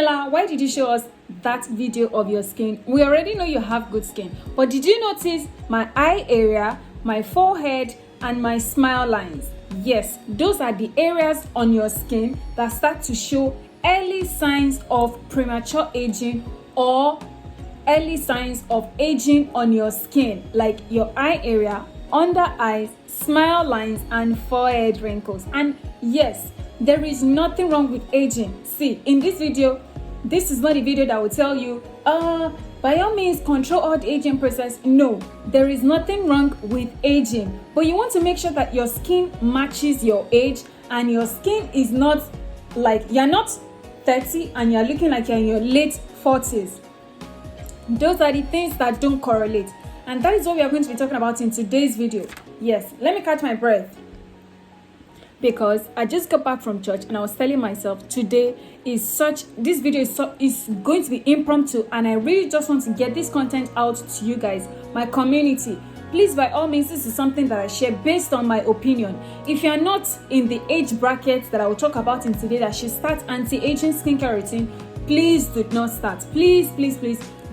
Ella, why did you show us that video of your skin? We already know you have good skin, but did you notice my eye area, my forehead, and my smile lines? Yes, those are the areas on your skin that start to show early signs of premature aging or early signs of aging on your skin, like your eye area, under eyes, smile lines, and forehead wrinkles. And yes, there is nothing wrong with aging. See, in this video, this is not a video that will tell you, by all means, control all the aging process. No, there is nothing wrong with aging. But you want to make sure that your skin matches your age and your skin is not like, you're not 30 and you're looking like you're in your late 40s. Those are the things that don't correlate. And that is what we are going to be talking about in today's video. Yes, let me catch my breath, because I just got back from church and I was telling myself today this video is going to be impromptu, and I really just want to get this content out to you guys, my community. Please, by all means, this is something that I share based on my opinion. If you are not in the age bracket that I will talk about in today that should start anti-aging skincare routine, please do not start. Please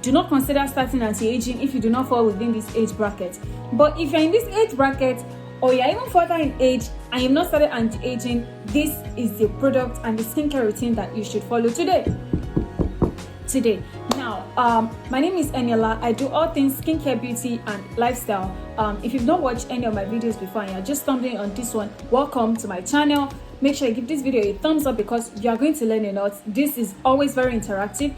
do not consider starting anti-aging if you do not fall within this age bracket. But if you're in this age bracket, or you're even further in age and you've not started anti-aging, this is the product and the skincare routine that you should follow today. Now, my name is Eniela. I do all things skincare, beauty, and lifestyle. If you've not watched any of my videos before and you're just stumbling on this one, welcome to my channel. Make sure you give this video a thumbs up because you are going to learn a lot. This is always very interactive.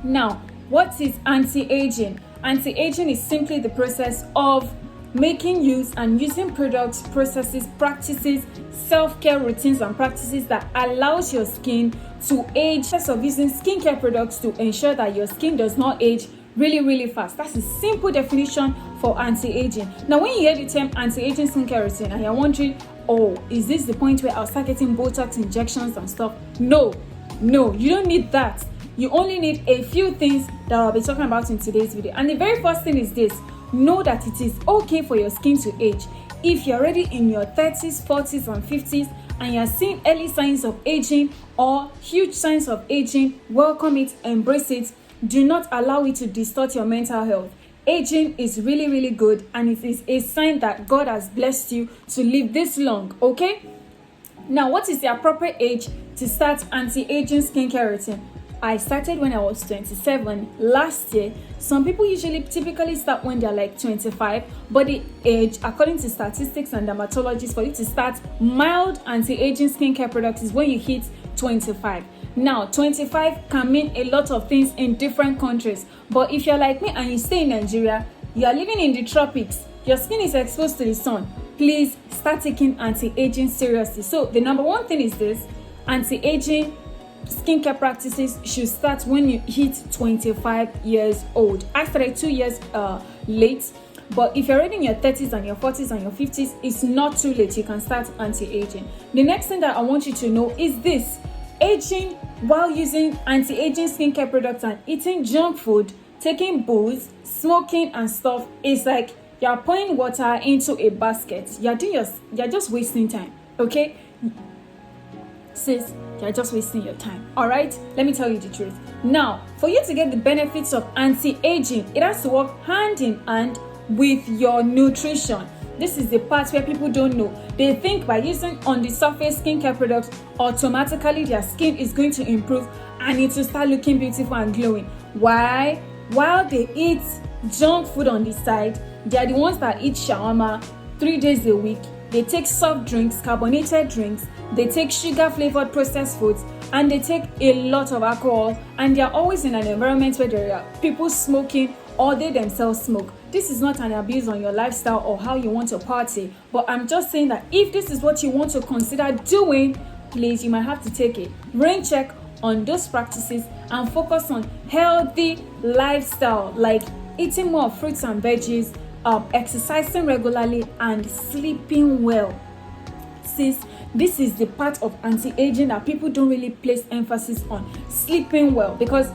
Now, what is anti-aging? Anti-aging is simply the process of making use and using products, processes, practices, self-care routines and practices that allows your skin to age. Instead of using skincare products to ensure that your skin does not age really fast. That's a simple definition for anti-aging. Now, when you hear the term anti-aging skincare routine and you're wondering, oh, is this the point where I'll start getting Botox injections and stuff? No, you don't need that. You only need a few things that I'll be talking about in today's video. And the very first thing is this: know that it is okay for your skin to age. If you're already in your 30s, 40s, and 50s and you're seeing early signs of aging or huge signs of aging, welcome it, embrace it. Do not allow it to distort your mental health. Aging is really good, and it is a sign that God has blessed you to live this long, okay? Now, what is the appropriate age to start anti-aging skincare routine? I started when I was 27 last year. Some people typically start when they're like 25, but the age, according to statistics and dermatologists, for you to start mild anti-aging skincare products is when you hit 25. Now, 25 can mean a lot of things in different countries, but if you're like me and you stay in Nigeria, you are living in the tropics, your skin is exposed to the sun, please start taking anti-aging seriously. So the number one thing is this: anti-aging skincare practices should start when you hit 25 years old. I started 2 years late, but if you're already in your 30s and your 40s and your 50s, it's not too late. You can start anti-aging. The next thing that I want you to know is this: aging while using anti-aging skincare products and eating junk food, taking booze, smoking and stuff is like you're pouring water into a basket. You're just wasting time, okay? Sis, you're just wasting your time. All right, let me tell you the truth. Now, for you to get the benefits of anti-aging, it has to work hand in hand with your nutrition. This is the part where people don't know. They think by using on the surface skincare products, automatically their skin is going to improve and it will start looking beautiful and glowing. Why? While they eat junk food on the side, they are the ones that eat shawarma 3 days a week. They take soft drinks, carbonated drinks, they take sugar-flavored processed foods, and they take a lot of alcohol, and they are always in an environment where there are people smoking or they themselves smoke. This is not an abuse on your lifestyle or how you want to party, but I'm just saying that if this is what you want to consider doing, please, you might have to take a rain check on those practices and focus on healthy lifestyle, like eating more fruits and veggies, exercising regularly, and sleeping well. Sis, this is the part of anti-aging that people don't really place emphasis on: sleeping well, because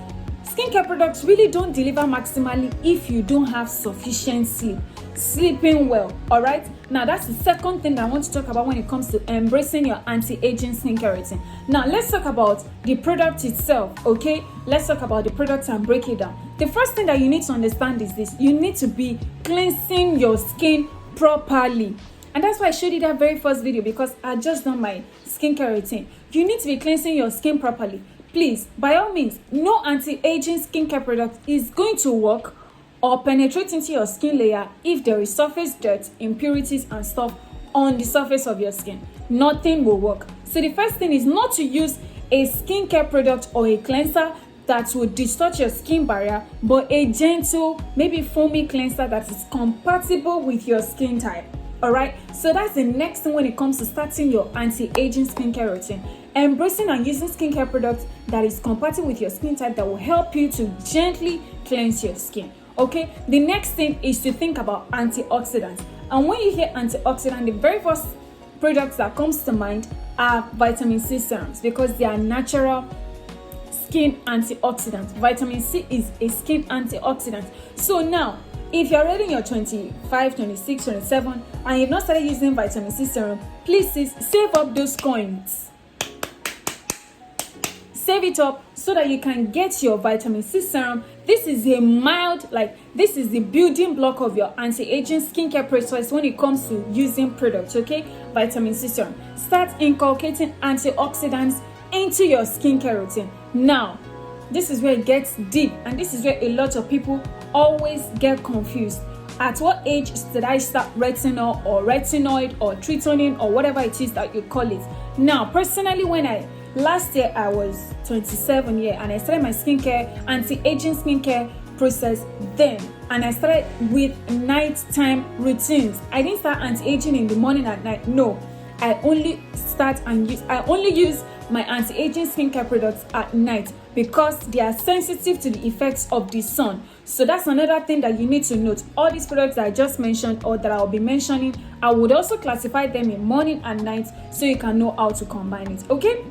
skincare products really don't deliver maximally if you don't have sufficient sleep. sleeping well. All right, now that's the second thing that I want to talk about when it comes to embracing your anti-aging skincare routine. Now let's talk about the product itself. Okay, let's talk about the product and break it down. The first thing that you need to understand is this: you need to be cleansing your skin properly. And that's why I showed you that very first video, because I just done my skincare routine. You need to be cleansing your skin properly. Please, by all means, no anti-aging skincare product is going to work or penetrate into your skin layer if there is surface dirt, impurities and stuff on the surface of your skin. Nothing will work. So the first thing is not to use a skincare product or a cleanser that will distort your skin barrier, but a gentle, maybe foamy cleanser that is compatible with your skin type. All right, so that's the next thing when it comes to starting your anti-aging skincare routine. Embracing and using skincare products that is compatible with your skin type that will help you to gently cleanse your skin. Okay, the next thing is to think about antioxidants. And when you hear antioxidant, the very first products that comes to mind are vitamin C serums, because they are natural skin antioxidants. Vitamin C is a skin antioxidant. So now, if you're already in your 25, 26, 27 and you've not started using vitamin C serum, please save up those coins. Save it up so that you can get your vitamin C serum. This is a mild, this is the building block of your anti-aging skincare process when it comes to using products, okay? Vitamin C serum. Start inculcating antioxidants into your skincare routine. Now, this is where it gets deep, and this is where a lot of people always get confused. At what age did I start retinol or retinoid or tretinoin or whatever it is that you call it? Now, personally, last year I was 27 years and I started my anti-aging skincare process then, and I started with nighttime routines. I didn't start anti-aging in the morning at night. No, I only use my anti-aging skincare products at night because they are sensitive to the effects of the sun. So that's another thing that you need to note. All these products that I just mentioned or that I'll be mentioning, I would also classify them in morning and night so you can know how to combine it. Okay.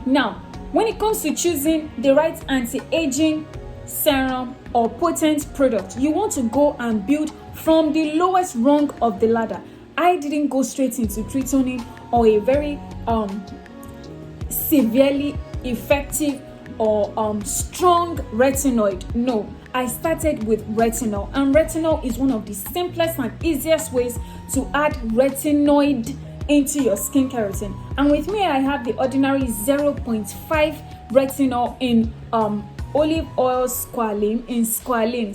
Now, when it comes to choosing the right anti-aging serum or potent product, you want to go and build from the lowest rung of the ladder. I didn't go straight into tretinoin or a very severely effective or strong retinoid. No, I started with retinol, and retinol is one of the simplest and easiest ways to add retinoid into your skincare routine. And with me, I have the ordinary 0.5 retinol in olive oil squalene. In squalene.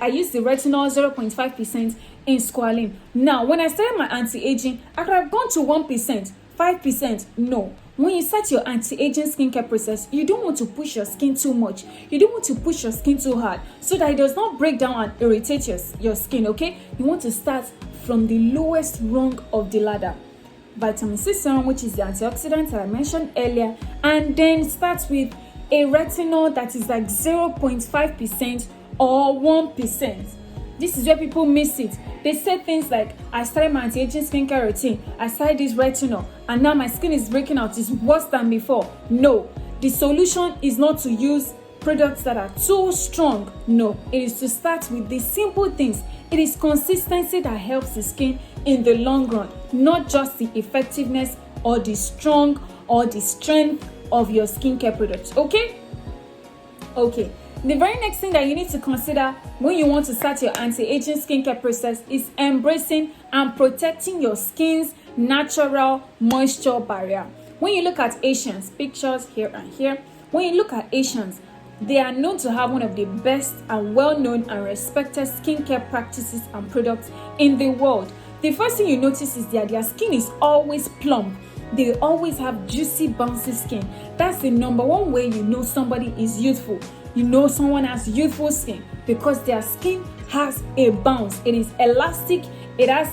I use the retinol 0.5% in squalene. Now, when I started my anti-aging, I could have gone to 1%, 5%. No. When you start your anti-aging skincare process, you don't want to push your skin too much. You don't want to push your skin too hard so that it does not break down and irritate your skin, okay? You want to start from the lowest rung of the ladder. Vitamin C serum, which is the antioxidant that I mentioned earlier, and then start with a retinol that is like 0.5% or 1%. This is where people miss it. They say things like, I started my anti-aging skincare routine, I started this retinol, and now my skin is breaking out, it's worse than before. No, the solution is not to use products that are too strong. No, it is to start with the simple things. It is consistency that helps the skin in the long run, not just the effectiveness or the strong or the strength of your skincare products. Okay. The very next thing that you need to consider when you want to start your anti-aging skincare process is embracing and protecting your skin's natural moisture barrier. When you look at Asians, pictures here and here, when you look at Asians, they are known to have one of the best and well-known and respected skincare practices and products in the world. The first thing you notice is that their skin is always plump. They always have juicy, bouncy skin. That's the number one way you know somebody is youthful. You know someone has youthful skin because their skin has a bounce. It is elastic, it has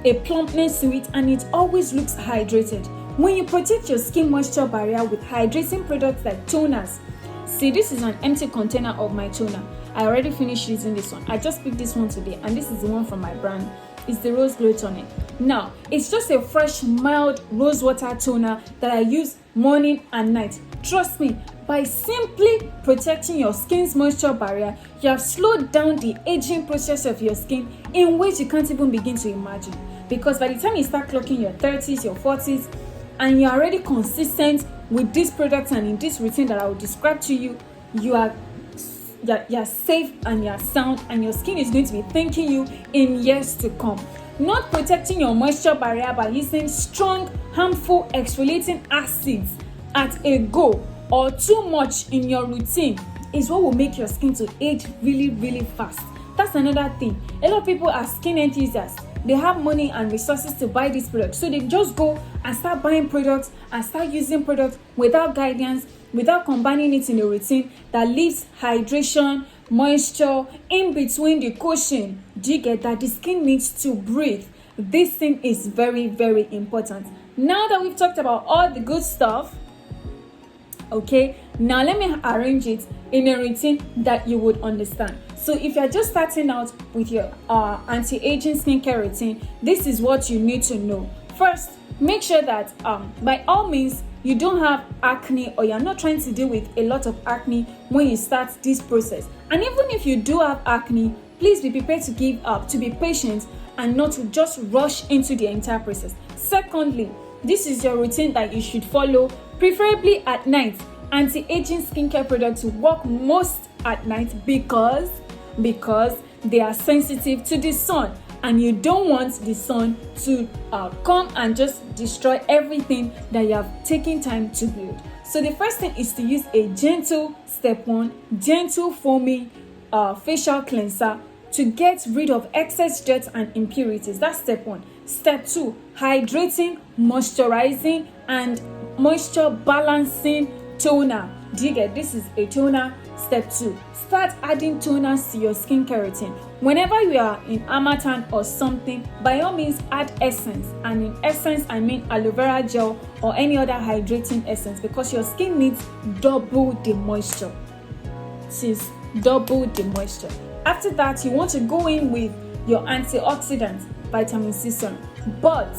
a plumpness to it, and it always looks hydrated. When you protect your skin moisture barrier with hydrating products like toners, see, this is an empty container of my toner. I already finished using this one. I just picked this one today, and this is the one from my brand. It's the Rose Glow Tonic. Now, it's just a fresh, mild rose water toner that I use morning and night. Trust me, By simply protecting your skin's moisture barrier, you have slowed down the aging process of your skin in ways you can't even begin to imagine. Because by the time you start clocking your 30s, your 40s, and you're already consistent with these products and in this routine that I will describe to you, you're safe and you're sound, and your skin is going to be thanking you in years to come. Not protecting your moisture barrier by using strong, harmful exfoliating acids at a go or too much in your routine is what will make your skin to age really, really fast. That's another thing. A lot of people are skin enthusiasts. They have money and resources to buy these products, so they just go and start buying products and start using products without guidance, without combining it in a routine that leaves hydration, moisture in between the cushion. Do you get that? The skin needs to breathe. This thing is very, very important. Now that we've talked about all the good stuff, okay, now let me arrange it in a routine that you would understand. So if you're just starting out with your anti-aging skincare routine, this is what you need to know. First, make sure that by all means you don't have acne, or you're not trying to deal with a lot of acne when you start this process. And even if you do have acne, please be prepared to give up, to be patient, and not to just rush into the entire process. Secondly, this is your routine that you should follow, preferably at night. Anti-aging skincare products work most at night because they are sensitive to the sun, and you don't want the sun to come and just destroy everything that you have taken time to build. So the first thing is to use a gentle, step one, gentle foaming facial cleanser to get rid of excess dirt and impurities. That's step one. Step two, hydrating, moisturizing, and moisture balancing toner. Do you get? This is a toner. Step two, start adding toners to your skincare routine. Whenever you are in Harmattan or something, by all means add essence. And in essence, I mean aloe vera gel or any other hydrating essence, because your skin needs double the moisture. Sis, double the moisture. After that, you want to go in with your antioxidants, vitamin C serum. But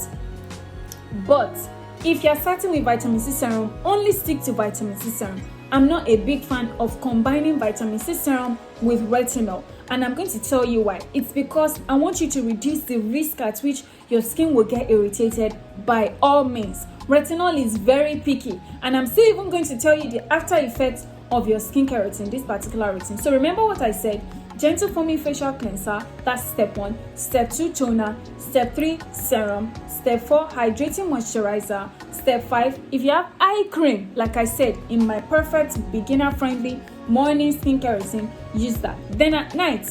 if you're starting with vitamin C serum, only stick to vitamin C serum. I'm not a big fan of combining vitamin C serum with retinol, and I'm going to tell you why. It's because I want you to reduce the risk at which your skin will get irritated. By all means, retinol is very picky, and I'm still even going to tell you the after effects of your skincare routine, this particular routine. So remember what I said: gentle foaming facial cleanser, that's step one. Step two, toner. Step three, serum. Step four, hydrating moisturizer. Step five, if you have eye cream, like I said, in my perfect beginner-friendly morning skincare routine, use that. Then at night,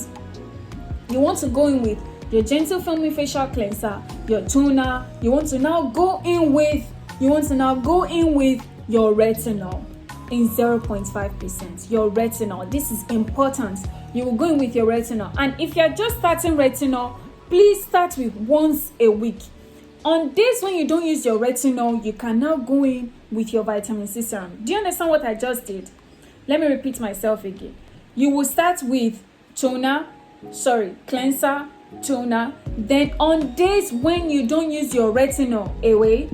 you want to go in with your gentle foaming facial cleanser, your toner. You want to now go in with your retinol in 0.5%. Your retinol. This is important. You will go in with your retinol. And if you're just starting retinol, please start with once a week. On days when you don't use your retinol, you can now go in with your vitamin C serum. Do you understand what I just did? Let me repeat myself again. You will start with cleanser, toner. Then on days when you don't use your retinol away,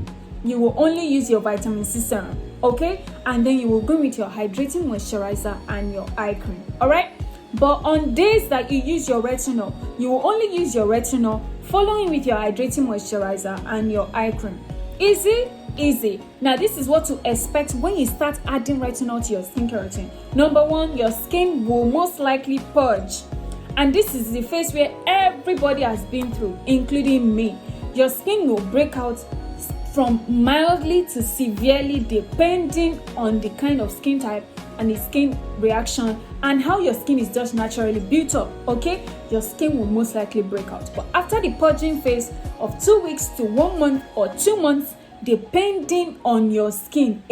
you will only use your vitamin C serum. Okay? And then you will go with your hydrating moisturizer and your eye cream. Alright? But on days that you use your retinol, you will only use your retinol, following with your hydrating moisturizer and your eye cream. Easy. Now this is what to expect when you start adding retinol to your skincare routine. Number one, your skin will most likely purge. And this is the phase where everybody has been through, including me. Your skin will break out from mildly to severely, depending on the kind of skin type and the skin reaction and how your skin is just naturally built up. Okay, your skin will most likely break out. But after the purging phase of 2 weeks to 1 month or 2 months, depending on your skin,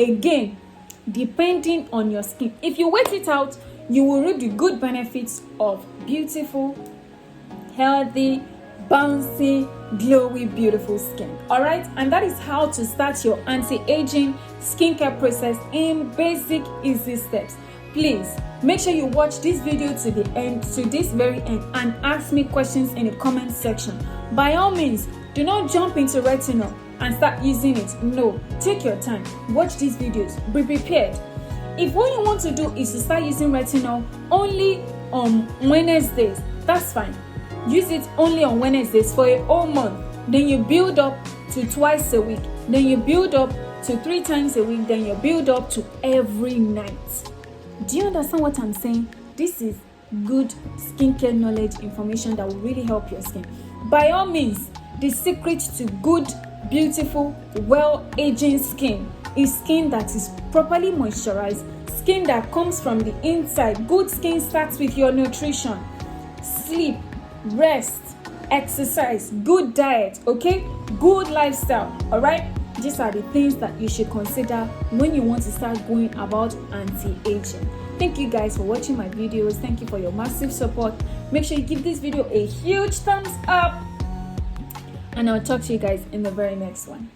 depending on your skin, if you wait it out, you will reap the good benefits of beautiful, healthy, bouncy, glowy, beautiful skin. Alright, and that is how to start your anti-aging skincare process in basic, easy steps. Please make sure you watch this video to the end, to this very end, and ask me questions in the comment section. By all means, do not jump into retinol and start using it. No, take your time, watch these videos, be prepared. If what you want to do is to start using retinol only on Wednesdays, that's fine. Use it only on Wednesdays for a whole month. Then you build up to twice a week. Then you build up to 3 times a week. Then you build up to every night. Do you understand what I'm saying? This is good skincare knowledge information that will really help your skin. By all means, the secret to good, beautiful, well-aging skin is skin that is properly moisturized, skin that comes from the inside. Good skin starts with your nutrition, sleep, rest, exercise, good diet, okay? Good lifestyle, all right? These are the things that you should consider when you want to start going about anti-aging. Thank you guys for watching my videos. Thank you for your massive support. Make sure you give this video a huge thumbs up. And I'll talk to you guys in the very next one.